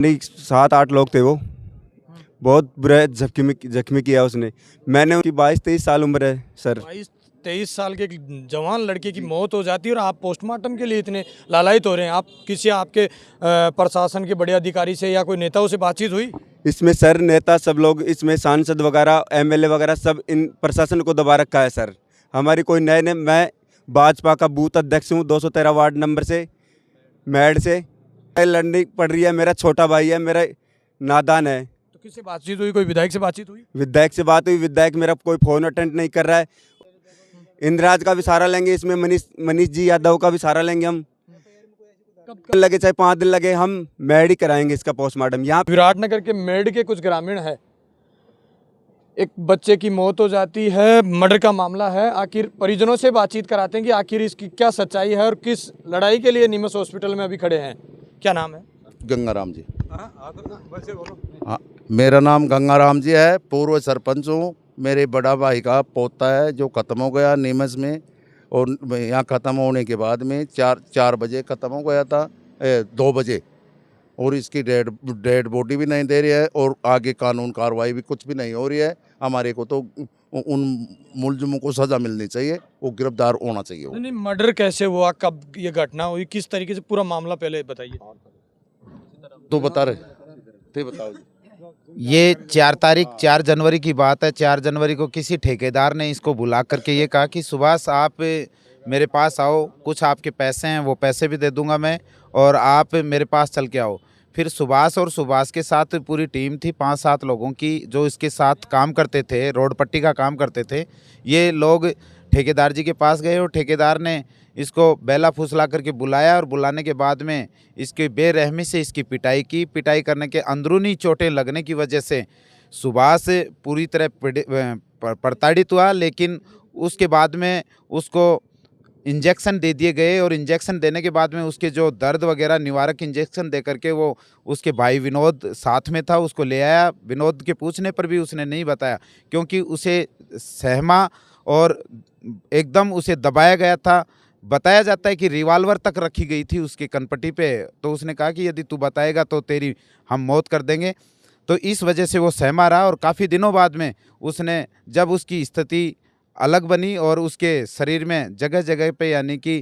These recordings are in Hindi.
नहीं, 7-8 लोग थे वो। बहुत बुरा जख्मी किया उसने। मैंने उनकी 22-23 साल उम्र है सर। 22-23 साल के एक जवान लड़के की मौत हो जाती है और आप पोस्टमार्टम के लिए इतने लालायित हो रहे हैं। आप किसी आपके प्रशासन के बड़े अधिकारी से या कोई नेताओं से बातचीत हुई? इसमें सर नेता सब लोग, इसमें सांसद वगैरह, एमएलए वगैरह सब इन प्रशासन को दबा रखा है सर। हमारी कोई नए मैं भाजपा का बूथ अध्यक्ष हूँ 213 वार्ड नंबर से, मैड से। लड़नी पड़ रही है, मेरा छोटा भाई है, मेरा नादान है। तो किससे बातचीत हुई? कोई विधायक से बातचीत हुई? विधायक से बात हुई, विधायक मेरा कोई फ़ोन अटेंड नहीं कर रहा है। इंदिराज का भी सहारा लेंगे, इसमें मनीष जी यादव का भी सहारा लेंगे हम। कब लगे चाहे 5 दिन लगे, हम मेड ही कराएंगे इसका पोस्टमार्टम। यहाँ विराटनगर के मेड के कुछ ग्रामीण है, एक बच्चे की मौत हो जाती है, मर्डर का मामला है। आखिर परिजनों से बातचीत कराते हैं कि आखिर इसकी क्या सच्चाई है और किस लड़ाई के लिए निम्स हॉस्पिटल में अभी खड़े हैं। क्या नाम है? गंगाराम जी। बोलो। हाँ, मेरा नाम गंगाराम जी है, पूर्व सरपंच हूँ। मेरे बड़ा भाई का पोता है जो ख़त्म हो गया नीमच में, और यहाँ ख़त्म होने के बाद में 4 बजे ख़त्म हो गया था, 2 बजे। और इसकी डेड बॉडी भी नहीं दे रही है और आगे कानून कार्रवाई भी कुछ भी नहीं हो रही है। हमारे को तो उन मुलजिमों को सज़ा मिलनी चाहिए, वो गिरफ्तार होना चाहिए। नहीं, मर्डर कैसे हुआ, कब ये घटना हुई, किस तरीके से, पूरा मामला पहले बताइए। तो बता रहे थे, बताओ। ये 4 जनवरी की बात है। 4 जनवरी को किसी ठेकेदार ने इसको बुला करके ये कहा कि सुभाष आप मेरे पास आओ, कुछ आपके पैसे हैं वो पैसे भी दे दूंगा मैं, और आप मेरे पास चल के आओ। फिर सुभाष और सुभाष के साथ पूरी टीम थी 5-7 लोगों की जो इसके साथ काम करते थे, रोड पट्टी का काम करते थे। ये लोग ठेकेदार जी के पास गए और ठेकेदार ने इसको बेला फुसला करके बुलाया, और बुलाने के बाद में इसकी बेरहमी से इसकी पिटाई की। पिटाई करने के अंदरूनी चोटें लगने की वजह से सुभाष पूरी तरह प्रताड़ित हुआ, लेकिन उसके बाद में उसको इंजेक्शन दे दिए गए, और इंजेक्शन देने के बाद में उसके जो दर्द वगैरह निवारक इंजेक्शन दे करके वो उसके भाई विनोद साथ में था, उसको ले आया। विनोद के पूछने पर भी उसने नहीं बताया, क्योंकि उसे सहमा और एकदम उसे दबाया गया था। बताया जाता है कि रिवाल्वर तक रखी गई थी उसके कनपट्टी पे, तो उसने कहा कि यदि तू बताएगा तो तेरी हम मौत कर देंगे। तो इस वजह से वो सहमा रहा, और काफ़ी दिनों बाद में उसने, जब उसकी स्थिति अलग बनी और उसके शरीर में जगह जगह पे यानी कि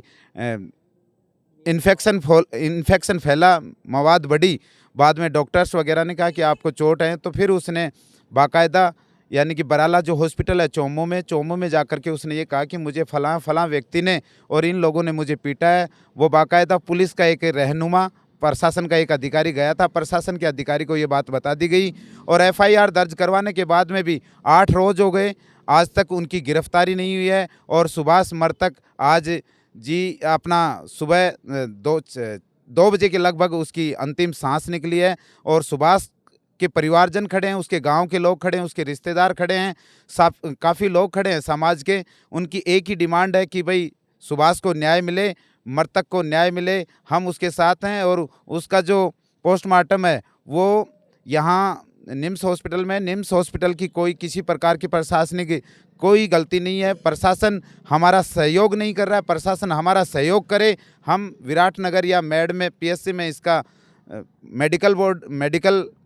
इन्फेक्शन फैला, मवाद बढ़ी, बाद में डॉक्टर्स वगैरह ने कहा कि आपको चोट है, तो फिर उसने बाकायदा यानी कि बराला जो हॉस्पिटल है चोमो में जाकर के उसने ये कहा कि मुझे फलां व्यक्ति ने और इन लोगों ने मुझे पीटा है। वो बाकायदा पुलिस का एक रहनुमा, प्रशासन का एक अधिकारी गया था, प्रशासन के अधिकारी को ये बात बता दी गई, और एफआईआर दर्ज करवाने के बाद में भी 8 रोज़ हो गए, आज तक उनकी गिरफ्तारी नहीं हुई है। और सुभाष मृतक आज जी अपना सुबह 2 बजे के लगभग उसकी अंतिम सांस निकली है, और सुभाष के परिवारजन खड़े हैं, उसके गांव के लोग खड़े हैं, उसके रिश्तेदार खड़े हैं, काफ़ी लोग खड़े हैं समाज के। उनकी एक ही डिमांड है कि भाई सुभाष को न्याय मिले, मृतक को न्याय मिले, हम उसके साथ हैं। और उसका जो पोस्टमार्टम है वो यहाँ निम्स हॉस्पिटल में, निम्स हॉस्पिटल की कोई किसी प्रकार की प्रशासनिक कोई गलती नहीं है। प्रशासन हमारा सहयोग नहीं कर रहा है, प्रशासन हमारा सहयोग करे। हम विराटनगर या मेड में पीएससी में इसका मेडिकल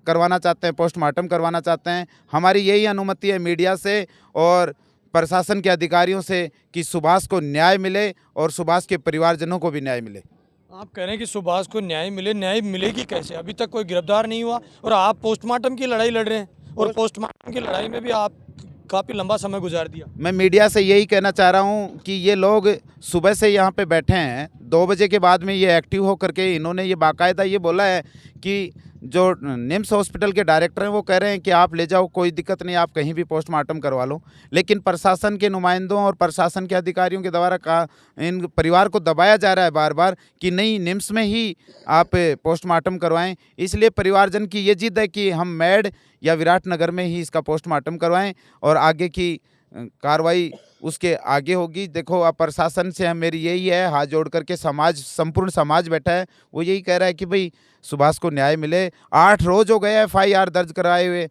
करवाना चाहते हैं, पोस्टमार्टम करवाना चाहते हैं। हमारी यही अनुमति है मीडिया से और प्रशासन के अधिकारियों से कि सुभाष को न्याय मिले और सुभाष के परिवारजनों को भी न्याय मिले। आप कह रहे हैं कि सुभाष को न्याय मिले, न्याय मिलेगी कैसे? अभी तक कोई गिरफ्तार नहीं हुआ और आप पोस्टमार्टम की लड़ाई लड़ रहे हैं, और पोस्टमार्टम की लड़ाई में भी आप काफ़ी लंबा समय गुजार दिया। मैं मीडिया से यही कहना चाह रहा हूँ कि ये लोग सुबह से यहाँ पे बैठे हैं, 2 बजे के बाद में ये एक्टिव हो करके इन्होंने ये बाकायदा ये बोला है कि जो निम्स हॉस्पिटल के डायरेक्टर हैं वो कह रहे हैं कि आप ले जाओ, कोई दिक्कत नहीं, आप कहीं भी पोस्टमार्टम करवा लो। लेकिन प्रशासन के नुमाइंदों और प्रशासन के अधिकारियों के द्वारा कहा, इन परिवार को दबाया जा रहा है बार बार कि नहीं, निम्स में ही आप पोस्टमार्टम करवाएं। इसलिए परिवारजन की ये जिद है कि हम मेड या विराटनगर में ही इसका पोस्टमार्टम करवाएं, और आगे की कार्रवाई उसके आगे होगी। देखो, अब प्रशासन से मेरी यही है, हाथ जोड़ करके संपूर्ण समाज बैठा है, वो यही कह रहा है कि भाई सुभाष को न्याय मिले। 8 रोज हो गए एफआईआर दर्ज कराए हुए,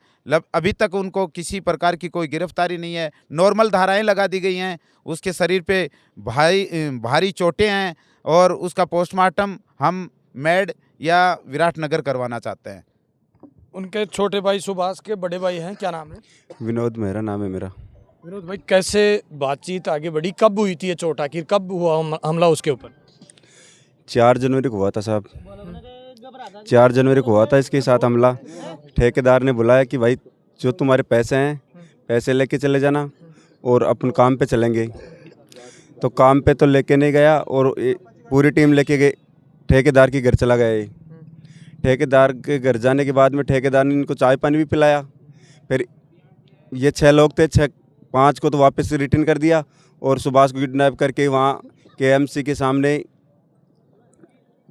अभी तक उनको किसी प्रकार की कोई गिरफ्तारी नहीं है। नॉर्मल धाराएं लगा दी गई हैं, उसके शरीर पे भारी चोटें हैं, और उसका पोस्टमार्टम हम मेड या विराटनगर करवाना चाहते हैं। उनके छोटे भाई सुभाष के बड़े भाई हैं, क्या नाम है? विनोद मेहरा नाम है मेरा। विनोद भाई, कैसे बातचीत आगे बढ़ी, कब हुई थी ये चोट, आखिर कब हुआ हमला उसके ऊपर? 4 जनवरी को हुआ था साहब, 4 जनवरी को हुआ था इसके साथ हमला। ठेकेदार ने बुलाया कि भाई जो तुम्हारे पैसे हैं पैसे लेके चले जाना और अपन काम पे चलेंगे। तो काम पे तो लेके नहीं गया और पूरी टीम लेके गए, ठेकेदार के घर चला गया ये। ठेकेदार के घर जाने के बाद में ठेकेदार ने इनको चाय पानी भी पिलाया। फिर ये 6 लोग थे, 5 को तो वापस रिटर्न कर दिया और सुभाष को किडनैप करके वहाँ KMC के सामने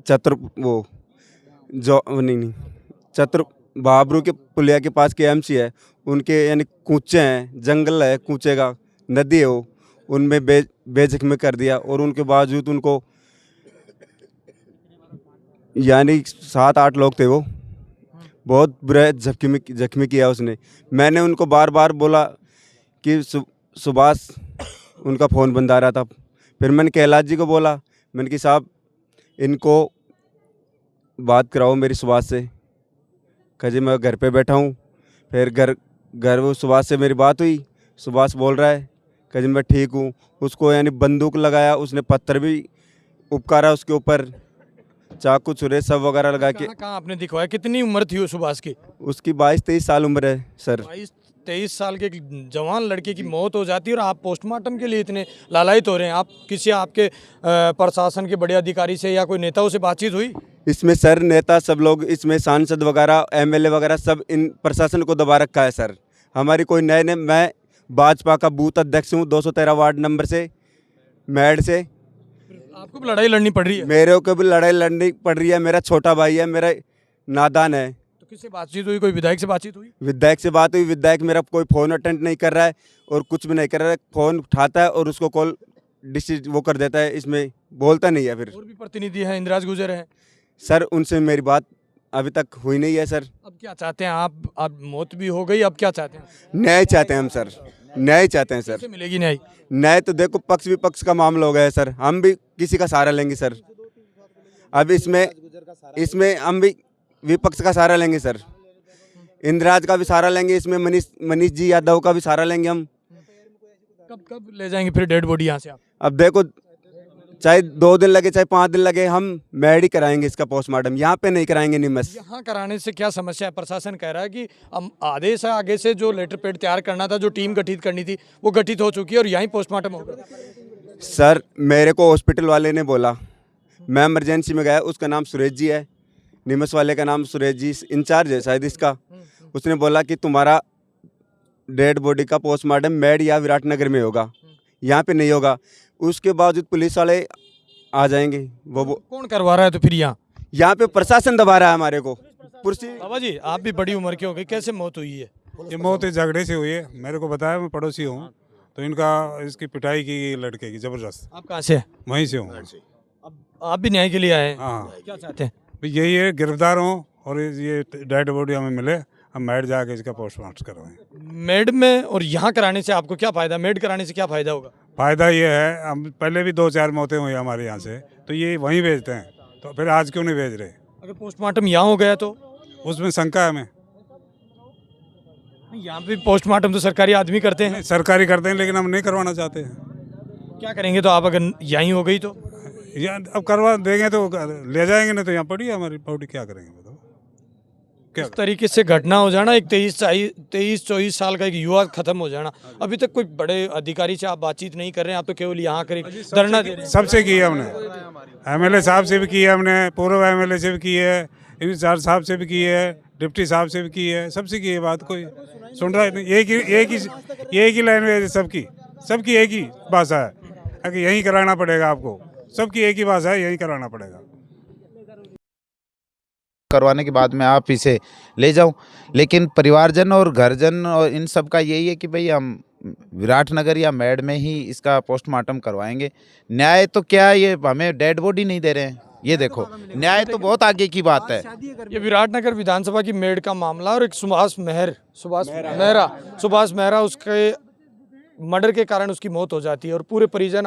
चतुर बाबरू के पुलिया के पास KMC है, उनके यानी कूचे हैं, जंगल है, कूचे का नदी है वो, उनमें बेजख्मी कर दिया। और उनके बावजूद उनको यानी 7-8 लोग थे, वो बहुत बुरा जख्मी किया उसने। मैंने उनको बार बार बोला कि सुभाष, उनका फ़ोन बंद आ रहा था। फिर मैंने कैलाश जी को बोला, मैंने कि साहब इनको बात कराओ मेरी सुभाष से। कहा जी मैं घर पे बैठा हूँ। फिर घर वो सुभाष से मेरी बात हुई, सुभाष बोल रहा है कहा जी मैं ठीक हूँ। उसको यानी बंदूक लगाया, उसने पत्थर भी उपकारा उसके ऊपर, चाकू छुरे सब वगैरह लगा के। कहाँ आपने दिखवाया, कितनी उम्र थी उस सुभाष की? उसकी 22-23 साल उम्र है सर। 22-23 साल के एक जवान लड़के की मौत हो जाती है और आप पोस्टमार्टम के लिए इतने लालायित हो रहे हैं। आप किसी आपके प्रशासन के बड़े अधिकारी से या कोई नेताओं से बातचीत हुई? इसमें सर नेता सब लोग, इसमें सांसद वगैरह MLA वगैरह सब इन प्रशासन को दबा रखा है सर। हमारी कोई नए मैं भाजपा का बूथ अध्यक्ष हूँ 213 वार्ड नंबर से, मैड से। आपको भी लड़ाई लड़नी पड़ रही है? मेरे को भी लड़ाई लड़नी पड़ रही है। मेरा छोटा भाई है, मेरा नादान है। तो किससे बातचीत हुई, कोई विधायक से बातचीत हुई? विधायक से बात हुई, विधायक मेरा कोई फ़ोन अटेंड नहीं कर रहा है और कुछ भी नहीं कर रहा है। फ़ोन उठाता है और उसको कॉल डिस्ट्रिक्ट वो कर देता है, इसमें बोलता नहीं है। फिर और भी प्रतिनिधि हैं, इंदिराज गुजर हैं सर, उनसे मेरी बात अभी तक हुई नहीं है सर। अब क्या चाहते हैं आप? अब मौत भी हो गई, अब क्या चाहते हैं? न्याय चाहते हैं हम सर, न्याय चाहते हैं सर। कैसे मिलेगी न्याय? न्याय तो देखो पक्ष विपक्ष का मामला हो गया है सर, हम भी किसी का सहारा लेंगे सर। अब इसमें हम भी विपक्ष का सहारा लेंगे सर, इंदिराज का भी सहारा लेंगे, इसमें मनीष जी यादव का भी सहारा लेंगे हम। कब ले जाएंगे फिर डेड बॉडी यहाँ से आप? अब देखो चाहे 2 दिन लगे चाहे 5 दिन लगे, हम मैड ही कराएंगे इसका पोस्टमार्टम, यहाँ पे नहीं कराएंगे निमस। यहाँ कराने से क्या समस्या है? प्रशासन कह रहा है कि हम आदेश है आगे से, जो लेटर पेड तैयार करना था, जो टीम गठित करनी थी वो गठित हो चुकी है और यहीं पोस्टमार्टम होगा। सर मेरे को हॉस्पिटल वाले ने बोला, मैं इमरजेंसी में गया, उसका नाम सुरेश जी है, निमस वाले का नाम सुरेश जी इंचार्ज है शायद इसका। उसने बोला कि तुम्हारा डेड बॉडी का पोस्टमार्टम मैड या विराटनगर में होगा, यहाँ पे नहीं होगा। उसके बावजूद पुलिस वाले आ जाएंगे। वो कौन करवा रहा है तो फिर यहाँ पे प्रशासन दबा रहा है हमारे को। बाबा जी, आप भी बड़ी उम्र के हो गए, कैसे मौत हुई है? ये मौत इस झगड़े से हुई है, मेरे को बताया, मैं पड़ोसी हूँ। तो इसकी पिटाई की लड़के की ज़बरदस्त। आप कहाँ से हैं? वहीं से हूँ। अब आप भी न्याय के लिए आए हैं? हाँ, क्या चाहते हैं? भाई यही है, गिरफ्तार हूँ और ये डेड बॉडी हमें मिले, हम मेड जाके इसका पोस्टमार्टम करवाएं। मेड में और यहाँ कराने से आपको क्या फ़ायदा? मेड कराने से क्या फ़ायदा होगा? फ़ायदा ये है, हम पहले भी 2-4 मौतें हुई हमारे यहाँ से, तो ये वहीं भेजते हैं, तो फिर आज क्यों नहीं भेज रहे? अगर पोस्टमार्टम यहाँ हो गया तो? उसमें शंका है हमें। यहाँ पे पोस्टमार्टम तो सरकारी आदमी करते हैं। सरकारी करते हैं लेकिन हम नहीं करवाना चाहते हैं। क्या करेंगे तो आप, अगर यहीं हो गई तो? या अब करवा देंगे तो ले जाएंगे, नहीं तो यहाँ पड़ी है हमारी बॉडी, क्या करेंगे बताओ? क्या इस तरीके से घटना हो जाना, एक 23-24 साल का एक युवा खत्म हो जाना। अभी तक कोई बड़े अधिकारी से आप बातचीत नहीं कर रहे हैं, आप तो केवल यहाँ कर धरना दे रहे हैं। सबसे की है हमने, MLA साहब से भी की है हमने, पूर्व MLA से भी की है, इंचार्ज साहब से भी की है, डिप्टी साहब से भी की है, सबसे की है बात। कोई सुन रहा है नहीं। एक ही लैंग्वेज है सबकी एक ही भाषा है। अगर यहीं कराना पड़ेगा आपको, सबकी एक ही भाषा है, यहीं कराना पड़ेगा। करवाने के बाद में आप इसे ले जाऊं, लेकिन परिवारजन और घरजन और इन सब का यही है कि भाई हम विराटनगर या मैड में ही इसका पोस्टमार्टम करवाएंगे। न्याय तो क्या, ये हमें डेड बॉडी नहीं दे रहे हैं। ये देखो, न्याय तो बहुत आगे की बात है। ये विराटनगर विधानसभा की मेड का मामला और एक सुभाष मेहरा, उसके मर्डर के कारण उसकी मौत हो जाती है और पूरे परिजन